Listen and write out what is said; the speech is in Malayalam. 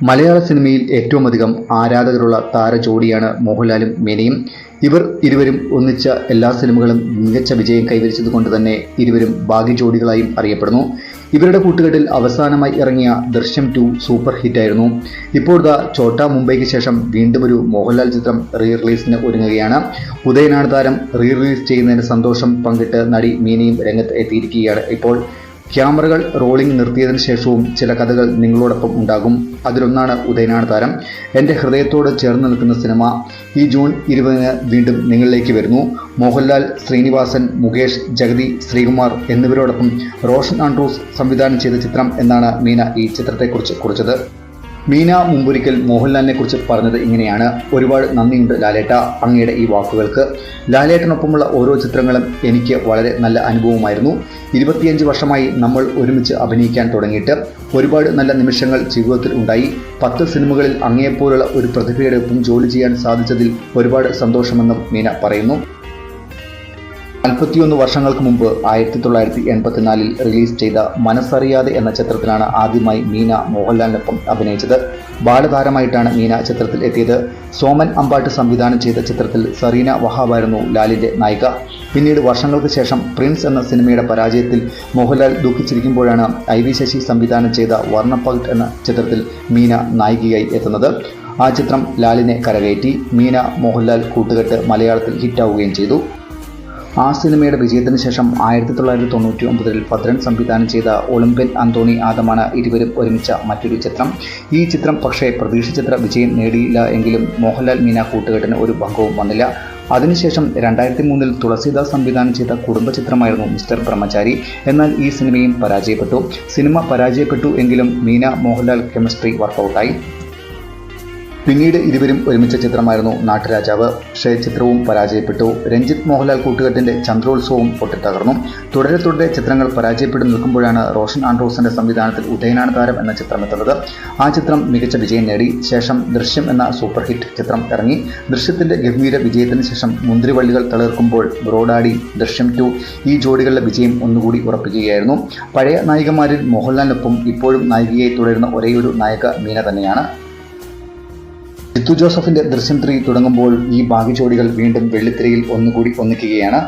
മലയാള സിനിമയിൽ ഏറ്റവും അധികം ആരാധകരുള്ള താരജോഡിയാണ് മോഹൻലാലും മീനയും. ഇവർ ഇരുവരും ഒന്നിച്ച എല്ലാ സിനിമകളും മികച്ച വിജയം കൈവരിച്ചതുകൊണ്ട് തന്നെ ഇരുവരും ഭാഗ്യജോഡികളായും അറിയപ്പെടുന്നു. ഇവരുടെ കൂട്ടുകെട്ടിൽ അവസാനമായി ഇറങ്ങിയ ദൃശ്യം 2 സൂപ്പർ ഹിറ്റായിരുന്നു. ഇപ്പോഴത്തെ ഛോട്ടാ മുംബൈക്ക് ശേഷം വീണ്ടും ഒരു മോഹൻലാൽ ചിത്രം റിലീസിന് ഒരുങ്ങുകയാണ്. ഉദയനാണ് താരം റിലീസ് ചെയ്യുന്നതിന് സന്തോഷം പങ്കിട്ട് നടി മീനയും രംഗത്ത് എത്തിയിരിക്കുകയാണ്. ഇപ്പോൾ ക്യാമറകൾ റോളിംഗ് നിർത്തിയതിനു ശേഷവും ചില കഥകൾ നിങ്ങളോടൊപ്പം ഉണ്ടാകും. അതിലൊന്നാണ് ഉദയനാണ് താരം. എൻ്റെ ഹൃദയത്തോട് ചേർന്ന് നിൽക്കുന്ന സിനിമ ഈ ജൂൺ 20 വീണ്ടും നിങ്ങളിലേക്ക് വരുന്നു. മോഹൻലാൽ, ശ്രീനിവാസൻ, മുകേഷ്, ജഗതി, ശ്രീകുമാർ എന്നിവരോടൊപ്പം റോഷൻ ആൻഡ്രൂസ് സംവിധാനം ചെയ്ത ചിത്രം എന്നാണ് മീന ഈ ചിത്രത്തെക്കുറിച്ച് കുറിച്ചത്. മീന മുമ്പൊരിക്കൽ മോഹൻലാലിനെ കുറിച്ച് പറഞ്ഞത് ഇങ്ങനെയാണ്: ഒരുപാട് നന്ദിയുണ്ട് ലാലേട്ട, അങ്ങയുടെ ഈ വാക്കുകൾക്ക്. ലാലേട്ടനൊപ്പമുള്ള ഓരോ ചിത്രങ്ങളും എനിക്ക് വളരെ നല്ല അനുഭവമായിരുന്നു. 25 വർഷമായി നമ്മൾ ഒരുമിച്ച് അഭിനയിക്കാൻ തുടങ്ങിയിട്ട് ഒരുപാട് നല്ല നിമിഷങ്ങൾ ജീവിതത്തിൽ ഉണ്ടായി. 10 സിനിമകളിൽ അങ്ങയെപ്പോലുള്ള ഒരു പ്രതിഭയുടെ ഒപ്പം ജോലി ചെയ്യാൻ സാധിച്ചതിൽ ഒരുപാട് സന്തോഷമെന്നും മീന പറയുന്നു. 41 വർഷങ്ങൾക്ക് മുമ്പ് 1984 റിലീസ് ചെയ്ത മനസ്സറിയാതെ എന്ന ചിത്രത്തിലാണ് ആദ്യമായി മീന മോഹൻലാലിനൊപ്പം അഭിനയിച്ചത്. ബാലതാരമായിട്ടാണ് മീന ചിത്രത്തിൽ എത്തിയത്. സോമൻ അമ്പാട്ട് സംവിധാനം ചെയ്ത ചിത്രത്തിൽ സറീന വഹാബായിരുന്നു ലാലിന്റെ നായിക. പിന്നീട് വർഷങ്ങൾക്ക് ശേഷം പ്രിൻസ് എന്ന സിനിമയുടെ പരാജയത്തിൽ മോഹൻലാൽ ദുഃഖിച്ചിരിക്കുമ്പോഴാണ് IV ശശി സംവിധാനം ചെയ്ത വർണ്ണപ്പകട്ട് എന്ന ചിത്രത്തിൽ മീന നായികയായി എത്തുന്നത്. ആ ചിത്രം ലാലിനെ കരകയറ്റി. മീന മോഹൻലാൽ കൂട്ടുകെട്ട് മലയാളത്തിൽ ഹിറ്റാവുകയും ചെയ്തു. ആ സിനിമയുടെ വിജയത്തിന് ശേഷം 1999 ഭദ്രൻ സംവിധാനം ചെയ്ത ഒളിമ്പ്യൻ അന്തോണി ആദമാണ് ഇരുവരും ഒരുമിച്ച മറ്റൊരു ചിത്രം. ഈ ചിത്രം പക്ഷേ പ്രതീക്ഷിച്ചത്ര വിജയം നേടിയില്ല എങ്കിലും മോഹൻലാൽ മീന കൂട്ടുകെട്ടിന് ഒരു ഭംഗവും വന്നില്ല. അതിനുശേഷം 2003 തുളസീദാസ് സംവിധാനം ചെയ്ത കുടുംബ ചിത്രമായിരുന്നു മിസ്റ്റർ ബ്രഹ്മചാരി. എന്നാൽ ഈ സിനിമയും പരാജയപ്പെട്ടു. സിനിമ പരാജയപ്പെട്ടു എങ്കിലും മീന മോഹൻലാൽ കെമിസ്ട്രി വർക്കൗട്ടായി. പിന്നീട് ഇരുവരും ഒരുമിച്ച ചിത്രമായിരുന്നു നാട്ടുരാജാവ്. പക്ഷേ ചിത്രവും പരാജയപ്പെട്ടു. രഞ്ജിത്ത് മോഹൻലാൽ കൂട്ടുകെട്ടിന്റെ ചന്ദ്രോത്സവവും പൊട്ടിത്തകർന്നു. തുടരെ ചിത്രങ്ങൾ പരാജയപ്പെട്ടു നിൽക്കുമ്പോഴാണ് റോഷൻ ആൻഡ്രൂസിന്റെ സംവിധാനത്തിൽ ഉദയനാണ് താരം എന്ന ചിത്രം എത്തുന്നത്. ആ ചിത്രം മികച്ച വിജയം നേടി. ശേഷം ദൃശ്യം എന്ന സൂപ്പർ ഹിറ്റ് ചിത്രം ഇറങ്ങി. ദൃശ്യത്തിന്റെ ഗംഭീര വിജയത്തിന് ശേഷം മുന്തിരിവള്ളികൾ തളിർക്കുമ്പോൾ, ബ്രോഡാഡി, ദൃശ്യം 2 ഈ ജോഡികളുടെ വിജയം ഒന്നുകൂടി ഉറപ്പിക്കുകയായിരുന്നു. പഴയ നായികമാരിൽ മോഹൻലാലിനൊപ്പം ഇപ്പോഴും നായികയായി തുടരുന്ന ഒരേയൊരു നായിക മീന തന്നെയാണ്. ജിത്തു ജോസഫിന്റെ ദൃശ്യം 3 തുടങ്ങുമ്പോൾ ഈ ഭാഗ്യജോഡികൾ വീണ്ടും വെള്ളിത്തിരയിൽ ഒന്നുകൂടി ഒന്നിക്കുകയാണ്.